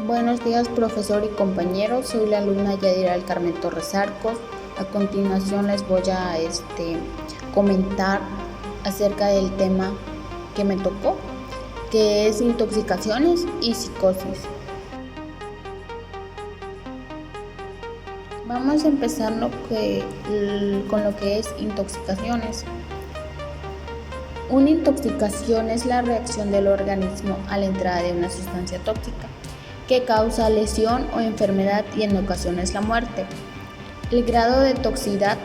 Buenos días, profesor y compañeros. Soy la alumna Yadira del Carmen Torres Arcos. A continuación les voy a comentar acerca del tema que me tocó, que es intoxicaciones y psicosis. Vamos a empezar con lo que es intoxicaciones. Una intoxicación es la reacción del organismo a la entrada de una sustancia tóxica que causa lesión o enfermedad y en ocasiones la muerte. El grado de toxicidad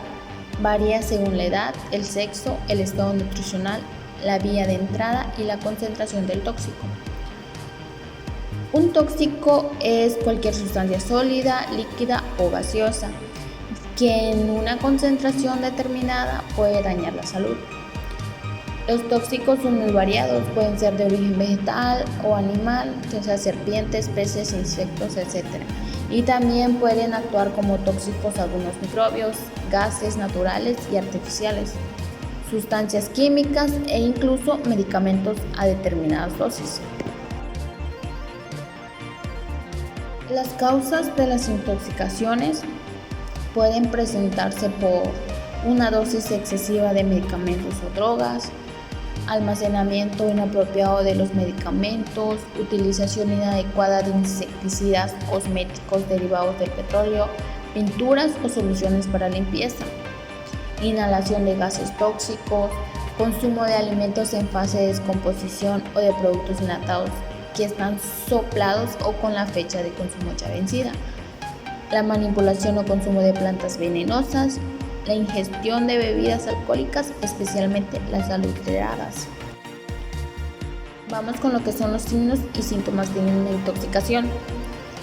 varía según la edad, el sexo, el estado nutricional, la vía de entrada y la concentración del tóxico. Un tóxico es cualquier sustancia sólida, líquida o gaseosa que en una concentración determinada puede dañar la salud. Los tóxicos son muy variados, pueden ser de origen vegetal o animal, o sea, serpientes, peces, insectos, etc. Y también pueden actuar como tóxicos algunos microbios, gases naturales y artificiales, sustancias químicas e incluso medicamentos a determinadas dosis. Las causas de las intoxicaciones pueden presentarse por una dosis excesiva de medicamentos o drogas, almacenamiento inapropiado de los medicamentos, utilización inadecuada de insecticidas, cosméticos derivados del petróleo, pinturas o soluciones para limpieza, inhalación de gases tóxicos, consumo de alimentos en fase de descomposición o de productos enlatados que están soplados o con la fecha de consumo ya vencida, la manipulación o consumo de plantas venenosas, la ingestión de bebidas alcohólicas, especialmente las adulteradas. Vamos con lo que son los signos y síntomas de una intoxicación.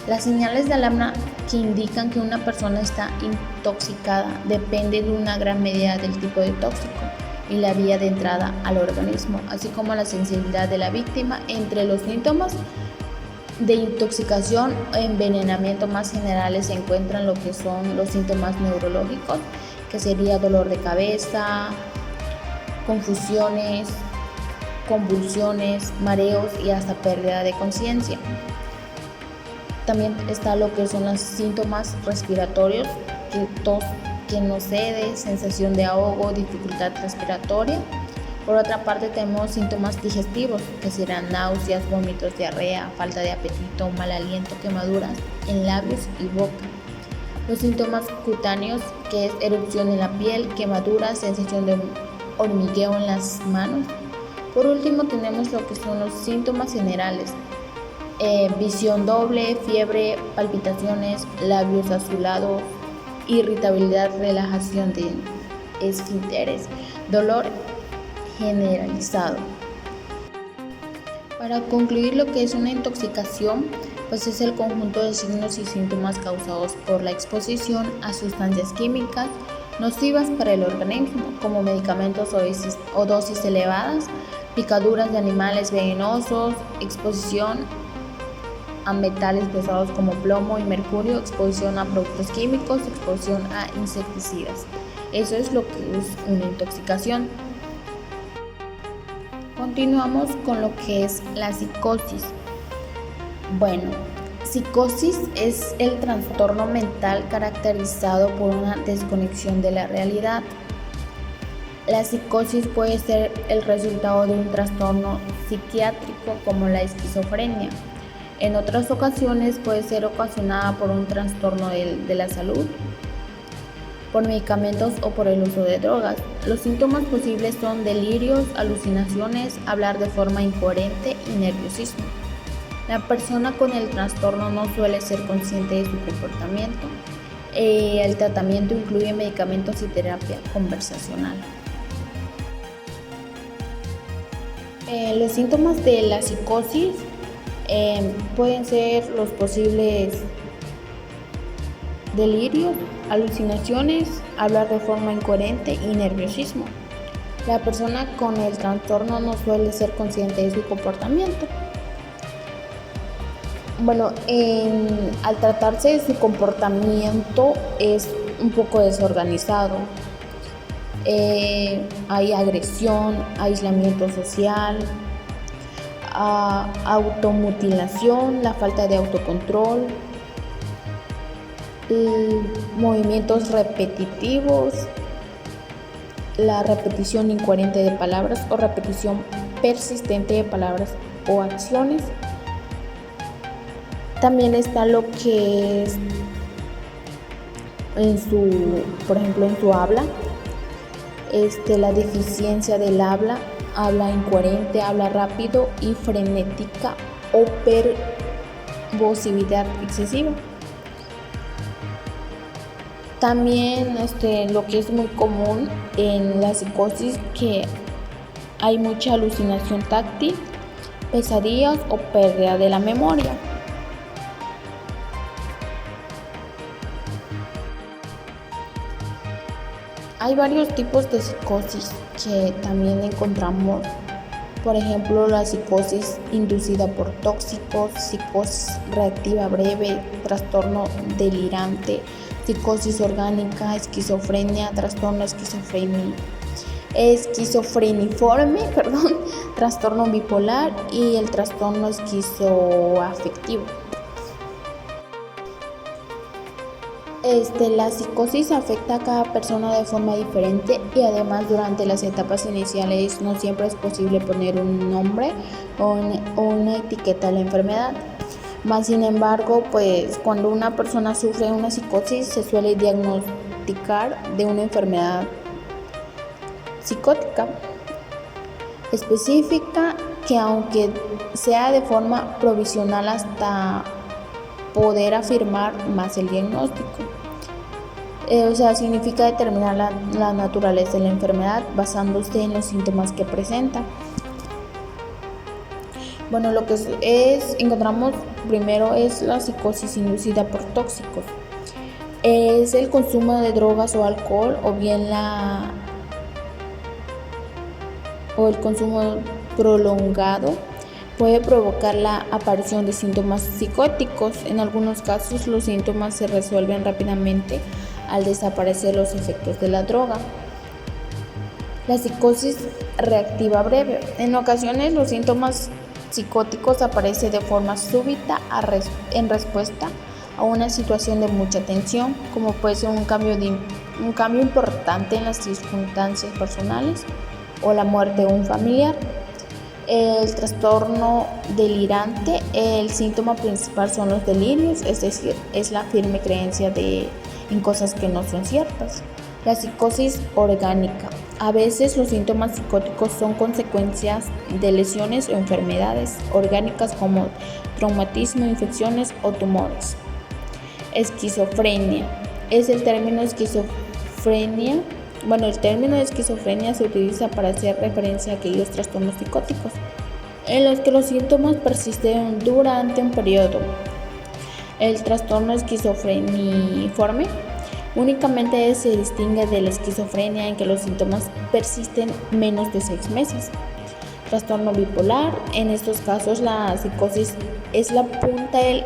Las señales de alarma que indican que una persona está intoxicada dependen de una gran medida del tipo de tóxico y la vía de entrada al organismo, así como la sensibilidad de la víctima. Entre los síntomas de intoxicación o envenenamiento más generales se encuentran lo que son los síntomas neurológicos, que sería dolor de cabeza, confusiones, convulsiones, mareos y hasta pérdida de conciencia. También está lo que son los síntomas respiratorios, que tos que no cede, sensación de ahogo, dificultad respiratoria. Por otra parte tenemos síntomas digestivos, que serán náuseas, vómitos, diarrea, falta de apetito, mal aliento, quemaduras en labios y boca. Los síntomas cutáneos, que es erupción en la piel, quemaduras, sensación de hormigueo en las manos. Por último tenemos lo que son los síntomas generales, visión doble, fiebre, palpitaciones, labios azulados, irritabilidad, relajación de esfínteres, dolor generalizado. Para concluir, lo que es una intoxicación, pues es el conjunto de signos y síntomas causados por la exposición a sustancias químicas nocivas para el organismo, como medicamentos o dosis elevadas, picaduras de animales venenosos, exposición a metales pesados como plomo y mercurio, exposición a productos químicos, exposición a insecticidas. Eso es lo que es una intoxicación. Continuamos con lo que es la psicosis. Bueno, psicosis es el trastorno mental caracterizado por una desconexión de la realidad. La psicosis puede ser el resultado de un trastorno psiquiátrico como la esquizofrenia. En otras ocasiones puede ser ocasionada por un trastorno de la salud, por medicamentos o por el uso de drogas. Los síntomas posibles son delirios, alucinaciones, hablar de forma incoherente y nerviosismo. La persona con el trastorno no suele ser consciente de su comportamiento. El tratamiento incluye medicamentos y terapia conversacional. Los síntomas de la psicosis pueden ser los posibles delirios, alucinaciones, hablar de forma incoherente y nerviosismo. La persona con el trastorno no suele ser consciente de su comportamiento. Bueno, al tratarse de su comportamiento es un poco desorganizado. Hay agresión, aislamiento social, automutilación, la falta de autocontrol, movimientos repetitivos, la repetición incoherente de palabras o repetición persistente de palabras o acciones. También está lo que es por ejemplo, en su habla, la deficiencia del habla incoherente, habla rápido y frenética o verbosividad excesiva. También lo que es muy común en la psicosis, que hay mucha alucinación táctil, pesadillas o pérdida de la memoria. Hay varios tipos de psicosis que también encontramos, por ejemplo, la psicosis inducida por tóxicos, psicosis reactiva breve, trastorno delirante, psicosis orgánica, esquizofrenia, trastorno esquizofreniforme, trastorno bipolar y el trastorno esquizoafectivo. La psicosis afecta a cada persona de forma diferente y además durante las etapas iniciales no siempre es posible poner un nombre o una etiqueta a la enfermedad. Más sin embargo, pues cuando una persona sufre una psicosis se suele diagnosticar de una enfermedad psicótica específica que, aunque sea de forma provisional hasta poder afirmar más el diagnóstico, significa determinar la naturaleza de la enfermedad basándose en los síntomas que presenta. Bueno, lo que encontramos primero es la psicosis inducida por tóxicos. Es el consumo de drogas o alcohol o el consumo prolongado puede provocar la aparición de síntomas psicóticos. En algunos casos los síntomas se resuelven rápidamente al desaparecer los efectos de la droga. La psicosis reactiva breve. En ocasiones los síntomas psicóticos aparecen de forma súbita en respuesta a una situación de mucha tensión, como puede ser un cambio importante en las circunstancias personales o la muerte de un familiar. El trastorno delirante, el síntoma principal son los delirios, es decir, es la firme creencia en cosas que no son ciertas. La psicosis orgánica. A veces los síntomas psicóticos son consecuencias de lesiones o enfermedades orgánicas como traumatismo, infecciones o tumores. Esquizofrenia. El término de esquizofrenia se utiliza para hacer referencia a aquellos trastornos psicóticos en los que los síntomas persisten durante un periodo. El trastorno esquizofreniforme únicamente se distingue de la esquizofrenia en que los síntomas persisten menos de 6 meses. Trastorno bipolar, en estos casos la psicosis es la punta del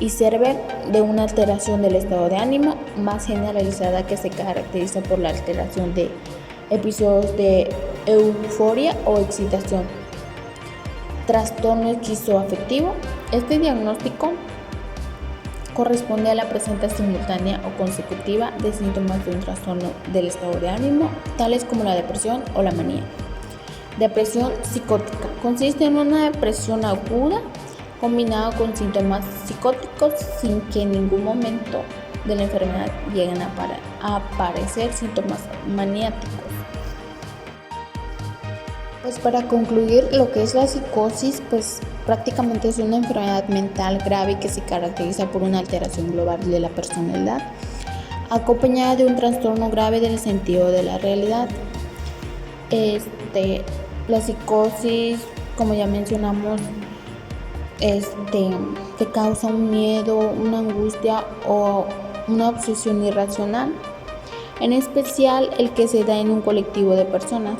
iceberg de una alteración del estado de ánimo más generalizada que se caracteriza por la alteración de episodios de euforia o excitación. Trastorno esquizoafectivo. Este diagnóstico corresponde a la presencia simultánea o consecutiva de síntomas de un trastorno del estado de ánimo, tales como la depresión o la manía. Depresión psicótica. Consiste en una depresión aguda combinada con síntomas psicóticos sin que en ningún momento de la enfermedad lleguen a aparecer síntomas maniáticos. Pues para concluir, lo que es la psicosis, pues prácticamente es una enfermedad mental grave que se caracteriza por una alteración global de la personalidad, acompañada de un trastorno grave del sentido de la realidad. La psicosis, como ya mencionamos, te causa un miedo, una angustia o una obsesión irracional, en especial el que se da en un colectivo de personas.